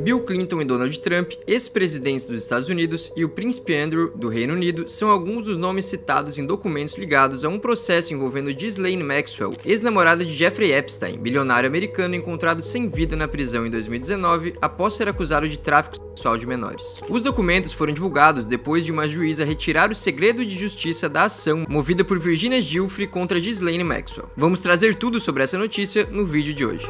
Bill Clinton e Donald Trump, ex-presidentes dos Estados Unidos, e o príncipe Andrew, do Reino Unido, são alguns dos nomes citados em documentos ligados a um processo envolvendo Ghislaine Maxwell, ex-namorada de Jeffrey Epstein, bilionário americano encontrado sem vida na prisão em 2019 após ser acusado de tráfico sexual de menores. Os documentos foram divulgados depois de uma juíza retirar o segredo de justiça da ação movida por Virginia Giuffre contra Ghislaine Maxwell. Vamos trazer tudo sobre essa notícia no vídeo de hoje.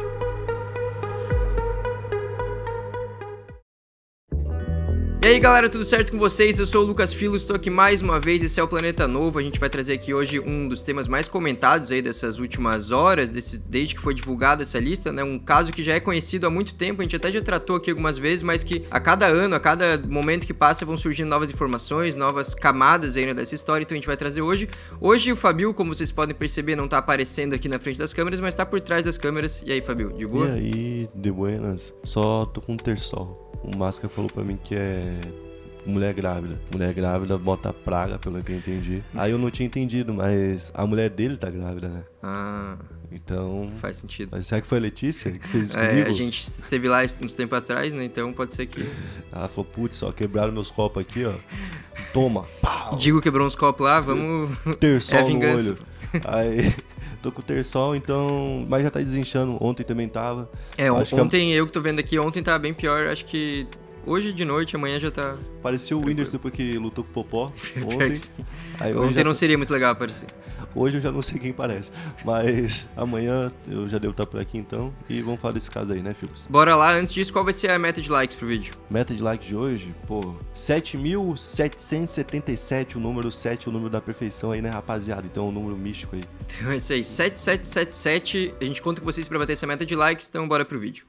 E aí galera, tudo certo com vocês? Eu sou o Lucas Filo, estou aqui mais uma vez, esse é o Planeta Novo. A gente vai trazer aqui hoje um dos temas mais comentados aí dessas últimas horas, desde que foi divulgada essa lista, né? Um caso que já é conhecido há muito tempo, a gente até já tratou aqui algumas vezes, mas que a cada ano, a cada momento que passa, vão surgindo novas informações, novas camadas aí, né, dessa história, então a gente vai trazer hoje. Hoje o Fabio, como vocês podem perceber, não tá aparecendo aqui na frente das câmeras, mas tá por trás das câmeras. E aí, Fabio, de boa? E aí, de buenas? Só tô com um terçol. O Máscara falou pra mim que é mulher grávida. Mulher grávida bota praga, pelo que eu entendi. Aí eu não tinha entendido, mas a mulher dele tá grávida, né? Ah, então... faz sentido. Mas será que foi a Letícia que fez isso comigo? A gente esteve lá uns tempos atrás, né? Então pode ser que... Ela falou, putz, ó, quebraram meus copos aqui, ó. Toma, pau! Digo quebrou uns copos lá, vamos... Terçol é vingança. no olho. Aí... Tô com o terçol, então... Mas já tá desinchando. Ontem também tava. Ontem, eu que tô vendo aqui, ontem tava bem pior. Acho que hoje de noite, amanhã já tá... Pareceu o Whindersson depois que lutou com o Popó ontem. Aí ontem não seria muito legal aparecer. Hoje eu já não sei quem parece. Mas amanhã eu já devo estar por aqui então. E vamos falar desse caso aí, né, Filhos? Bora lá. Antes disso, qual vai ser a meta de likes pro vídeo? Meta de likes de hoje? Pô, 7.777, o número 7, o número da perfeição aí, né, rapaziada? Então é um número místico aí. Então é isso aí, 7777. A gente conta com vocês pra bater essa meta de likes, então bora pro vídeo.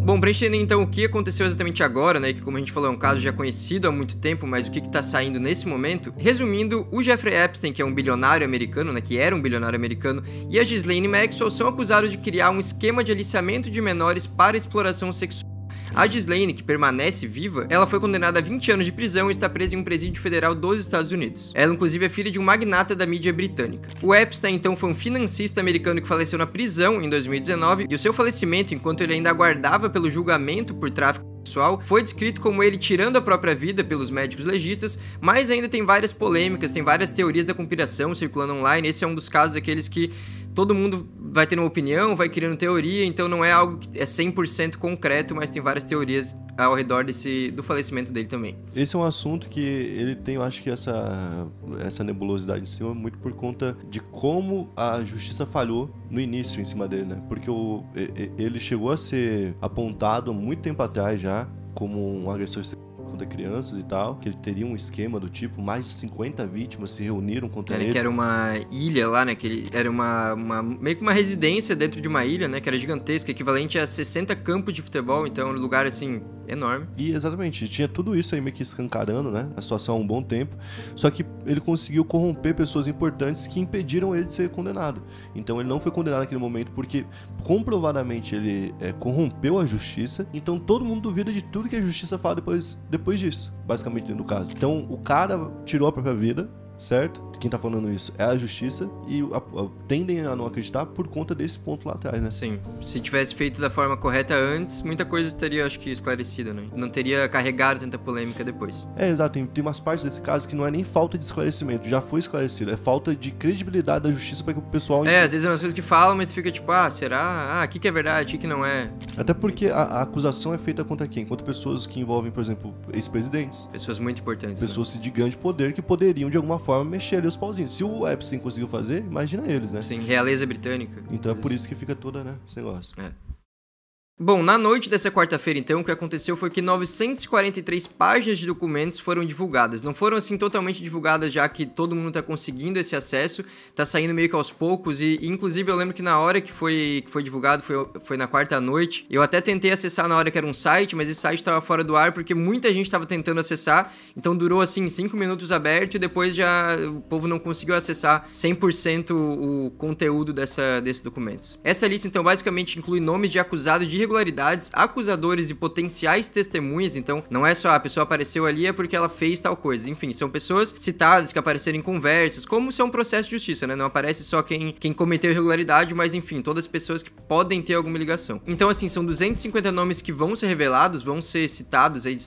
Bom, pra gente entender então o que aconteceu exatamente agora, né, que como a gente falou é um caso já conhecido há muito tempo, mas o que tá saindo nesse momento, resumindo, o Jeffrey Epstein, que é um bilionário americano, né, que era um bilionário americano, e a Ghislaine Maxwell são acusados de criar um esquema de aliciamento de menores para exploração sexual. A Ghislaine, que permanece viva, ela foi condenada a 20 anos de prisão e está presa em um presídio federal dos Estados Unidos. Ela, inclusive, é filha de um magnata da mídia britânica. O Epstein, então, foi um financista americano que faleceu na prisão em 2019, e o seu falecimento, enquanto ele ainda aguardava pelo julgamento por tráfico sexual, foi descrito como ele tirando a própria vida pelos médicos legistas, mas ainda tem várias polêmicas, tem várias teorias da conspiração circulando online. Esse é um dos casos daqueles que todo mundo vai ter uma opinião, vai criando teoria, então não é algo que é 100% concreto, mas tem várias teorias ao redor do falecimento dele também. Esse é um assunto que ele tem, eu acho que essa nebulosidade em cima, muito por conta de como a justiça falhou no início em cima dele, né? Porque ele chegou a ser apontado há muito tempo atrás já como um agressor sexual contra crianças e tal, que ele teria um esquema do tipo, mais de 50 vítimas se reuniram contra ele. Que era uma ilha lá, né, que ele era meio que uma residência dentro de uma ilha, né, que era gigantesca, equivalente a 60 campos de futebol, então um lugar, assim, enorme. E exatamente, tinha tudo isso aí meio que escancarando, né, a situação há um bom tempo, só que ele conseguiu corromper pessoas importantes que impediram ele de ser condenado. Então ele não foi condenado naquele momento porque comprovadamente ele corrompeu a justiça, então todo mundo duvida de tudo que a justiça fala depois disso, basicamente no caso. Então o cara tirou a própria vida, certo? Quem tá falando isso é a justiça e tendem a não acreditar por conta desse ponto lá atrás, né? Sim. Se tivesse feito da forma correta antes, muita coisa estaria, acho que, esclarecida, né? Não teria carregado tanta polêmica depois. Exato. Tem umas partes desse caso que não é nem falta de esclarecimento, já foi esclarecido. É falta de credibilidade da justiça para que o pessoal... às vezes é umas coisas que falam, mas fica tipo, será? O que é verdade? O que não é? Até porque a acusação é feita contra quem? Contra pessoas que envolvem, por exemplo, ex-presidentes. Pessoas muito importantes. Pessoas de grande poder que poderiam, de alguma forma, mexer ali os pauzinhos. Se o Epstein conseguiu fazer, imagina eles, né? Sim, realeza britânica. Então é por isso que fica toda, né, esse negócio. Bom, na noite dessa quarta-feira, então, o que aconteceu foi que 943 páginas de documentos foram divulgadas. Não foram, assim, totalmente divulgadas, já que todo mundo tá conseguindo esse acesso, tá saindo meio que aos poucos, e inclusive eu lembro que na hora que foi divulgado, foi na quarta noite, eu até tentei acessar na hora que era um site, mas esse site tava fora do ar, porque muita gente tava tentando acessar, então durou, assim, 5 minutos aberto, e depois já o povo não conseguiu acessar 100% o conteúdo desses documentos. Essa lista, então, basicamente inclui nomes de acusados de irregularidades, acusadores e potenciais testemunhas, então não é só a pessoa apareceu ali é porque ela fez tal coisa, enfim, são pessoas citadas que apareceram em conversas, como se é um processo de justiça, né? Não aparece só quem cometeu irregularidade, mas enfim, todas as pessoas que podem ter alguma ligação. Então, assim, são 250 nomes que vão ser revelados, vão ser citados aí,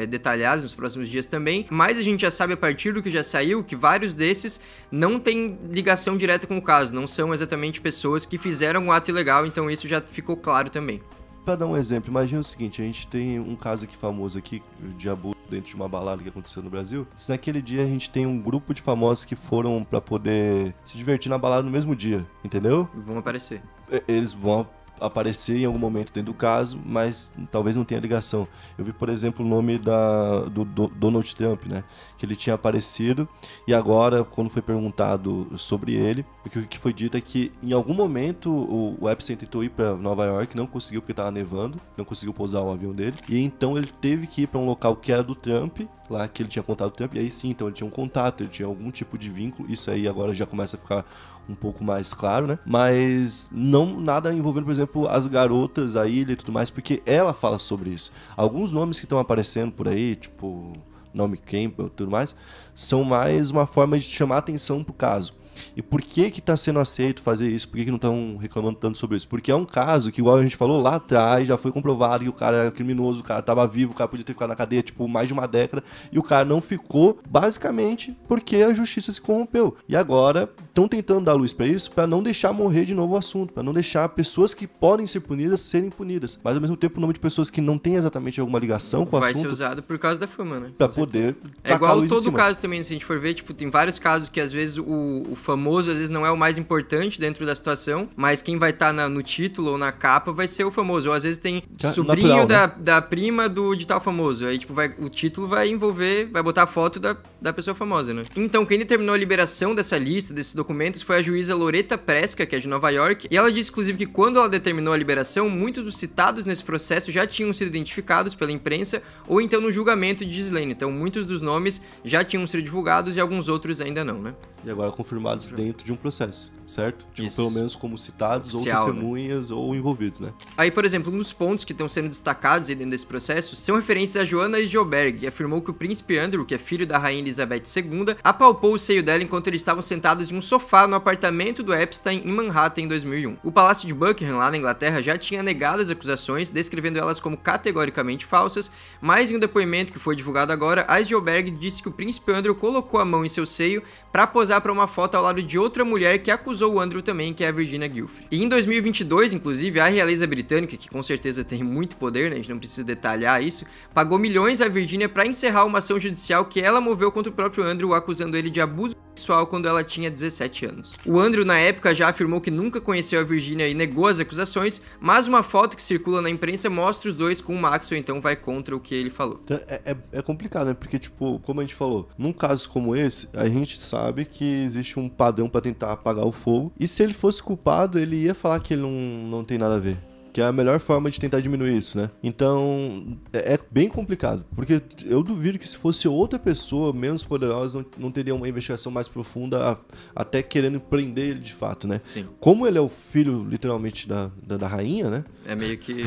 detalhados nos próximos dias também, mas a gente já sabe a partir do que já saiu que vários desses não têm ligação direta com o caso, não são exatamente pessoas que fizeram um ato ilegal, então isso já ficou claro também. Pra dar um exemplo, imagina o seguinte, a gente tem um caso aqui famoso aqui de abuso dentro de uma balada que aconteceu no Brasil. Se naquele dia a gente tem um grupo de famosos que foram pra poder se divertir na balada no mesmo dia, entendeu? Vão aparecer. Eles vão aparecer em algum momento dentro do caso, mas talvez não tenha ligação. Eu vi, por exemplo, o nome do Donald Trump, né? Que ele tinha aparecido e agora, quando foi perguntado sobre ele, o que foi dito é que em algum momento o Epstein tentou ir para Nova York, não conseguiu porque estava nevando, não conseguiu pousar o avião dele, e então ele teve que ir para um local que era do Trump, lá que ele tinha contato do Trump, e aí sim, então ele tinha um contato, ele tinha algum tipo de vínculo, isso aí agora já começa a ficar um pouco mais claro, né? Mas não nada envolvendo, por exemplo, as garotas, a ilha e tudo mais, porque ela fala sobre isso. Alguns nomes que estão aparecendo por aí, tipo Naomi Campbell e tudo mais, são mais uma forma de chamar atenção pro caso. E por que que tá sendo aceito fazer isso? Por que que não estão reclamando tanto sobre isso? Porque é um caso que, igual a gente falou lá atrás, já foi comprovado que o cara era criminoso, o cara tava vivo, o cara podia ter ficado na cadeia, tipo, mais de uma década, e o cara não ficou, basicamente, porque a justiça se corrompeu. E agora, estão tentando dar luz pra isso, pra não deixar morrer de novo o assunto, pra não deixar pessoas que podem ser punidas, serem punidas. Mas, ao mesmo tempo, o nome de pessoas que não têm exatamente alguma ligação com o assunto... Vai ser usado por causa da fama, né? Pra poder é igual todo caso também, se a gente for ver, tipo, tem vários casos que, às vezes, o famoso, às vezes, não é o mais importante dentro da situação, mas quem vai estar no título ou na capa vai ser o famoso. Ou, às vezes, tem sobrinho natural, né? da prima de tal famoso. Aí, tipo, o título vai envolver, vai botar a foto da pessoa famosa, né? Então, quem determinou a liberação dessa lista, desses documentos, foi a juíza Loretta Preska, que é de Nova York, e ela disse, inclusive, que quando ela determinou a liberação, muitos dos citados nesse processo já tinham sido identificados pela imprensa, ou então no julgamento de Ghislaine. Então, muitos dos nomes já tinham sido divulgados e alguns outros ainda não, né? E agora confirmados dentro de um processo, certo? Tipo, pelo menos como citados, oficial, ou testemunhas, né? Ou envolvidos, né? Aí, por exemplo, um dos pontos que estão sendo destacados aí dentro desse processo são referências a Joanna Sjoberg, que afirmou que o príncipe Andrew, que é filho da rainha Elizabeth II, apalpou o seio dela enquanto eles estavam sentados em um sofá no apartamento do Epstein em Manhattan em 2001. O Palácio de Buckingham, lá na Inglaterra, já tinha negado as acusações, descrevendo elas como categoricamente falsas, mas em um depoimento que foi divulgado agora, a Sjoberg disse que o príncipe Andrew colocou a mão em seu seio para posar para uma foto ao lado de outra mulher que acusou o Andrew também, que é a Virginia Giuffre. E em 2022, inclusive, a realeza britânica, que com certeza tem muito poder, né, a gente não precisa detalhar isso, pagou milhões à Virginia para encerrar uma ação judicial que ela moveu contra o próprio Andrew, acusando ele de abuso sexual quando ela tinha 17 anos. O Andrew, na época, já afirmou que nunca conheceu a Virginia e negou as acusações, mas uma foto que circula na imprensa mostra os dois com o Maxwell, então vai contra o que ele falou. Então, é complicado, né? Porque, tipo, como a gente falou, num caso como esse, a gente sabe que existe um padrão pra tentar apagar o fogo, e se ele fosse culpado, ele ia falar que ele não tem nada a ver. Que é a melhor forma de tentar diminuir isso, né? Então, é bem complicado. Porque eu duvido que se fosse outra pessoa menos poderosa, não teria uma investigação mais profunda, até querendo prender ele de fato, né? Sim. Como ele é o filho, literalmente, da rainha, né? É meio que...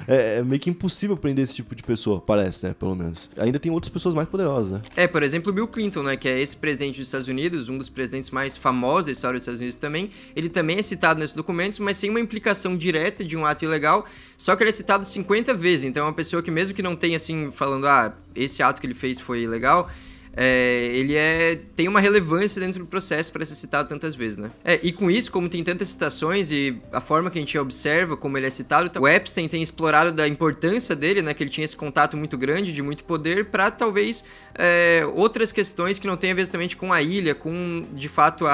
é meio que impossível prender esse tipo de pessoa, parece, né? Pelo menos. Ainda tem outras pessoas mais poderosas, né? Por exemplo, o Bill Clinton, né? Que é esse presidente dos Estados Unidos, um dos presidentes mais famosos da história dos Estados Unidos também. Ele também é citado nesses documentos, mas sem uma implicação direta de um ato ilegal, só que ele é citado 50 vezes, então é uma pessoa que mesmo que não tenha assim, falando, esse ato que ele fez foi ilegal, ele tem uma relevância dentro do processo para ser citado tantas vezes, né? E com isso, como tem tantas citações e a forma que a gente observa como ele é citado, o Epstein tem explorado da importância dele, né? Que ele tinha esse contato muito grande, de muito poder, para talvez outras questões que não tem a ver exatamente com a ilha, com, de fato,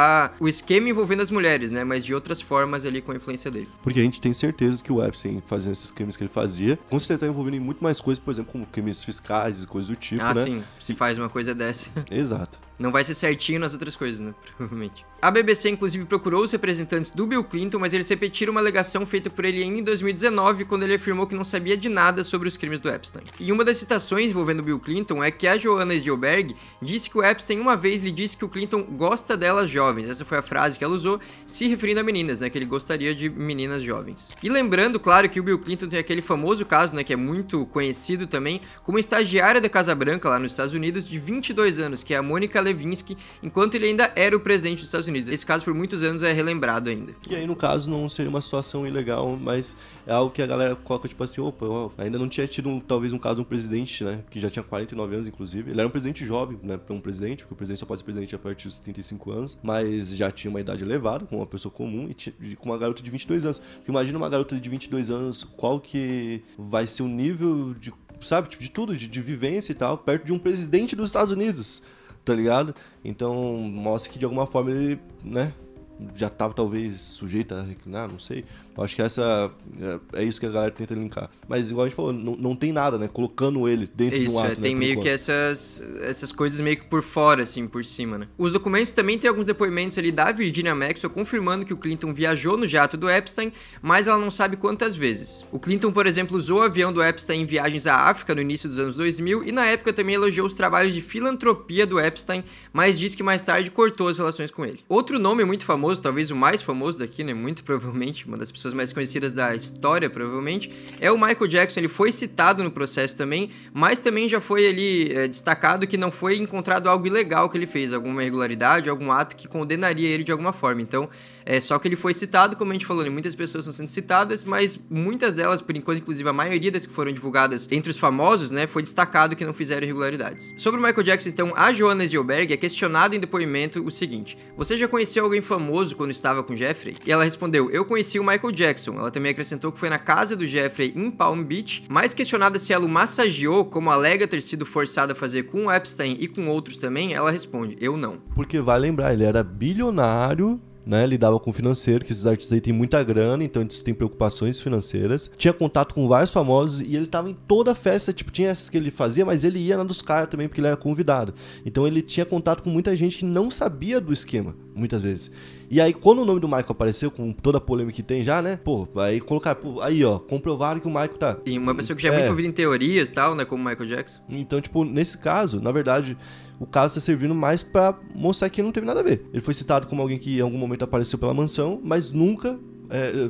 o esquema envolvendo as mulheres, né? Mas de outras formas ali com a influência dele. Porque a gente tem certeza que o Epstein, fazendo esses crimes que ele fazia, com certeza tá envolvendo em muito mais coisas, por exemplo, como crimes fiscais e coisas do tipo, né? Sim. Se faz uma coisa dessa, dessa. Exato. Não vai ser certinho nas outras coisas, né? Provavelmente. A BBC, inclusive, procurou os representantes do Bill Clinton, mas eles repetiram uma alegação feita por ele em 2019, quando ele afirmou que não sabia de nada sobre os crimes do Epstein. E uma das citações envolvendo Bill Clinton é que a Joanna Sjoberg disse que o Epstein uma vez lhe disse que o Clinton gosta delas jovens. Essa foi a frase que ela usou, se referindo a meninas, né? Que ele gostaria de meninas jovens. E lembrando, claro, que o Bill Clinton tem aquele famoso caso, né? Que é muito conhecido também, como estagiária da Casa Branca, lá nos Estados Unidos, de 22 anos, que é a Monica Lewinsky, enquanto ele ainda era o presidente dos Estados Unidos. Esse caso, por muitos anos, é relembrado ainda. E aí, no caso, não seria uma situação ilegal, mas é algo que a galera coloca, tipo assim, opa, ainda não tinha tido, talvez, um caso de um presidente, né, que já tinha 49 anos, inclusive. Ele era um presidente jovem, né, para um presidente, porque o presidente só pode ser presidente a partir dos 35 anos, mas já tinha uma idade elevada, como uma pessoa comum, e com uma garota de 22 anos. Porque imagina uma garota de 22 anos, qual que vai ser o nível de, sabe, tipo, de tudo, de vivência e tal, perto de um presidente dos Estados Unidos, tá ligado? Então, mostra que de alguma forma ele, né, já estava talvez sujeito a reclinar, não sei. Eu acho que é isso que a galera tenta linkar. Mas igual a gente falou, não tem nada, né? Colocando ele dentro de um ato, tem, né? Meio que essas coisas meio que por fora, assim, por cima, né? Os documentos também tem alguns depoimentos ali da Virginia Maxwell confirmando que o Clinton viajou no jato do Epstein, mas ela não sabe quantas vezes. O Clinton, por exemplo, usou o avião do Epstein em viagens à África no início dos anos 2000 e na época também elogiou os trabalhos de filantropia do Epstein, mas disse que mais tarde cortou as relações com ele. Outro nome muito famoso, talvez o mais famoso daqui, né? Muito provavelmente, uma das pessoas mais conhecidas da história, provavelmente, é o Michael Jackson. Ele foi citado no processo também, mas também já foi ali destacado que não foi encontrado algo ilegal que ele fez, alguma irregularidade, algum ato que condenaria ele de alguma forma. Então, só que ele foi citado, como a gente falou, né? Muitas pessoas estão sendo citadas, mas muitas delas, por enquanto, inclusive a maioria das que foram divulgadas entre os famosos, né, foi destacado que não fizeram irregularidades. Sobre o Michael Jackson, então, a Joanna Sjoberg é questionada em depoimento o seguinte: você já conheceu alguém famoso quando estava com Jeffrey? E ela respondeu: eu conheci o Michael Jackson. Ela também acrescentou que foi na casa do Jeffrey em Palm Beach. Mais questionada se ela o massageou, como alega ter sido forçada a fazer com o Epstein e com outros também, ela responde: eu não. Porque vai lembrar, ele era bilionário, né, lidava com financeiro, que esses artistas aí têm muita grana, então eles têm preocupações financeiras. Tinha contato com vários famosos e ele tava em toda a festa, tipo, tinha essas que ele fazia, mas ele ia na dos caras também, porque ele era convidado. Então ele tinha contato com muita gente que não sabia do esquema, muitas vezes. E aí, quando o nome do Michael apareceu, com toda a polêmica que tem já, né, pô, aí colocaram, pô, aí, ó, comprovaram que o Michael tá... E uma pessoa que já é muito ouvida em teorias e tal, né, como o Michael Jackson. Então, tipo, nesse caso, na verdade, o caso tá servindo mais pra mostrar que não teve nada a ver. Ele foi citado como alguém que em algum momento apareceu pela mansão, mas nunca...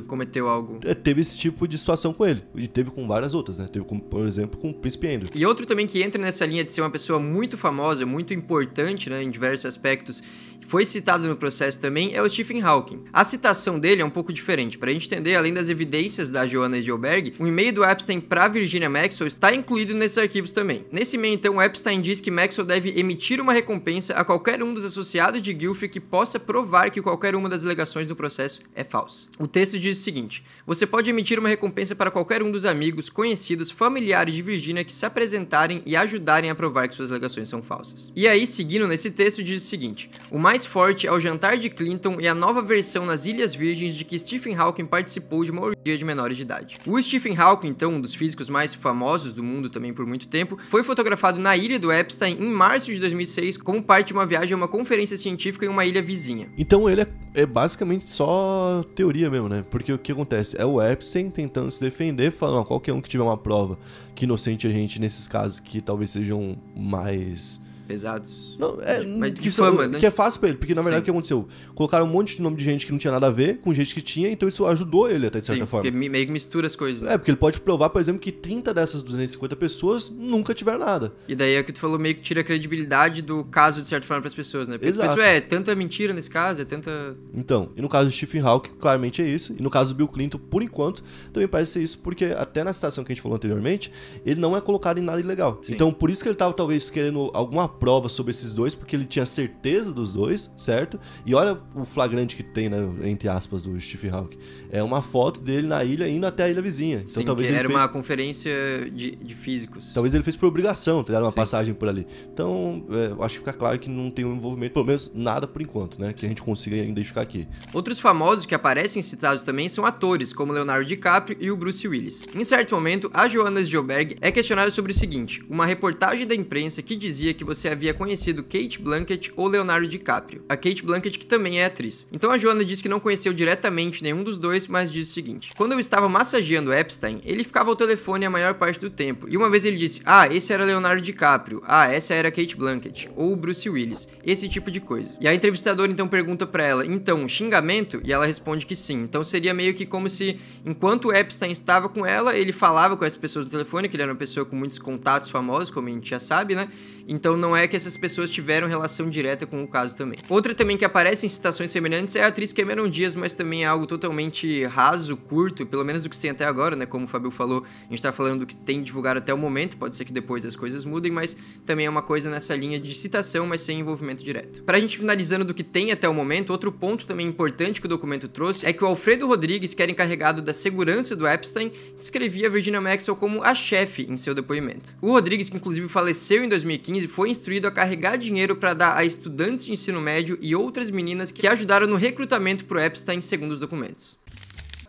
cometeu algo. Teve esse tipo de situação com ele. E teve com várias outras, né? Teve, por exemplo, com o Príncipe Andrew. E outro também que entra nessa linha de ser uma pessoa muito famosa, muito importante, né, em diversos aspectos, foi citado no processo também, é o Stephen Hawking. A citação dele é um pouco diferente. Pra gente entender, além das evidências da Joanna Sjoberg, o e-mail do Epstein pra Virginia Maxwell está incluído nesses arquivos também. Nesse e-mail, então, o Epstein diz que Maxwell deve emitir uma recompensa a qualquer um dos associados de Guilford que possa provar que qualquer uma das alegações do processo é falsa. O texto diz o seguinte: você pode emitir uma recompensa para qualquer um dos amigos, conhecidos, familiares de Virginia que se apresentarem e ajudarem a provar que suas alegações são falsas. E aí, seguindo nesse texto, diz o seguinte: o mais forte é o jantar de Clinton e a nova versão nas Ilhas Virgens de que Stephen Hawking participou de uma orgia de menores de idade. O Stephen Hawking, então, um dos físicos mais famosos do mundo também por muito tempo, foi fotografado na ilha do Epstein em março de 2006 como parte de uma viagem a uma conferência científica em uma ilha vizinha. Então ele é basicamente só teoria mesmo, né? Porque o que acontece? É o Epstein tentando se defender, falando, ó, qualquer um que tiver uma prova que inocente a gente nesses casos que talvez sejam mais... pesados. Não, mas de fama, né? Que é fácil pra ele, porque na verdade o que aconteceu? Colocaram um monte de nome de gente que não tinha nada a ver com gente que tinha, então isso ajudou ele até de certa forma. Porque meio que mistura as coisas, né? Porque ele pode provar, por exemplo, que 30 dessas 250 pessoas nunca tiveram nada. E daí é o que tu falou, meio que tira a credibilidade do caso de certa forma pras pessoas, né? Porque exato. As pessoas, tanta mentira nesse caso, tanta... Então, e no caso do Stephen Hawking, claramente é isso. E no caso do Bill Clinton, por enquanto, também parece ser isso, porque até na citação que a gente falou anteriormente, ele não é colocado em nada ilegal. Sim. Então, por isso que ele tava talvez querendo alguma prova sobre esses dois, porque ele tinha certeza dos dois, certo? E olha o flagrante que tem, né, entre aspas, do Stephen Hawking. É uma foto dele na ilha indo até a ilha vizinha. Então, sim, talvez que ele era fez... uma conferência de físicos. Talvez ele fez por obrigação, tá ligado? Uma passagem por ali. Então, eu acho que fica claro que não tem um envolvimento, pelo menos nada por enquanto, né? Que a gente consiga identificar aqui. Outros famosos que aparecem citados também são atores, como Leonardo DiCaprio e o Bruce Willis. Em certo momento, a Joanna Sjoberg é questionada sobre o seguinte: uma reportagem da imprensa que dizia que você se havia conhecido Cate Blanchett ou Leonardo DiCaprio. A Cate Blanchett, que também é atriz. Então a Joanna disse que não conheceu diretamente nenhum dos dois, mas diz o seguinte: quando eu estava massageando Epstein, ele ficava ao telefone a maior parte do tempo. E uma vez ele disse: ah, esse era Leonardo DiCaprio. Ah, essa era Cate Blanchett. Ou Bruce Willis. Esse tipo de coisa. E a entrevistadora então pergunta pra ela: então, xingamento? E ela responde que sim. Então seria meio que como se, enquanto Epstein estava com ela, ele falava com essas pessoas no telefone, que ele era uma pessoa com muitos contatos famosos, como a gente já sabe, né? Então não é que essas pessoas tiveram relação direta com o caso também. Outra também que aparece em citações semelhantes é a atriz Cameron Diaz, mas também é algo totalmente raso, curto, pelo menos do que se tem até agora, né? Como o Fabio falou, a gente tá falando do que tem divulgado até o momento, pode ser que depois as coisas mudem, mas também é uma coisa nessa linha de citação, mas sem envolvimento direto. Pra gente finalizando do que tem até o momento, outro ponto também importante que o documento trouxe é que o Alfredo Rodrigues, que era encarregado da segurança do Epstein, descrevia a Virginia Maxwell como a chefe em seu depoimento. O Rodrigues, que inclusive faleceu em 2015, foi instruído a carregar dinheiro para dar a estudantes de ensino médio e outras meninas que ajudaram no recrutamento pro Epstein, segundo os documentos.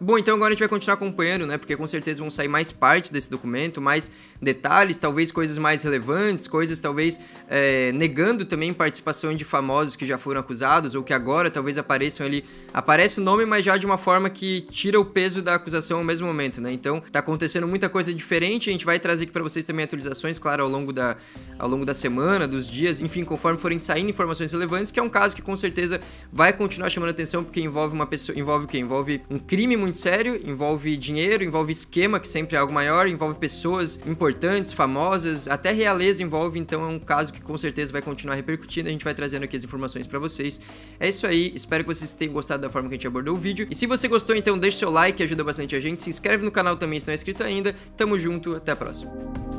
Bom, então agora a gente vai continuar acompanhando, né, porque com certeza vão sair mais partes desse documento, mais detalhes, talvez coisas mais relevantes, coisas talvez negando também participação de famosos que já foram acusados, ou que agora talvez apareçam ali, aparece o nome, mas já de uma forma que tira o peso da acusação ao mesmo momento, né, então tá acontecendo muita coisa diferente, a gente vai trazer aqui pra vocês também atualizações, claro, ao longo da semana, dos dias, enfim, conforme forem saindo informações relevantes, que é um caso que com certeza vai continuar chamando atenção, porque envolve uma pessoa, envolve o quê? Envolve um crime muito sério, envolve dinheiro, envolve esquema, que sempre é algo maior, envolve pessoas importantes, famosas, até realeza envolve, então é um caso que com certeza vai continuar repercutindo, a gente vai trazendo aqui as informações pra vocês. É isso aí, espero que vocês tenham gostado da forma que a gente abordou o vídeo, e se você gostou, então deixa seu like, ajuda bastante a gente, se inscreve no canal também se não é inscrito ainda, tamo junto, até a próxima.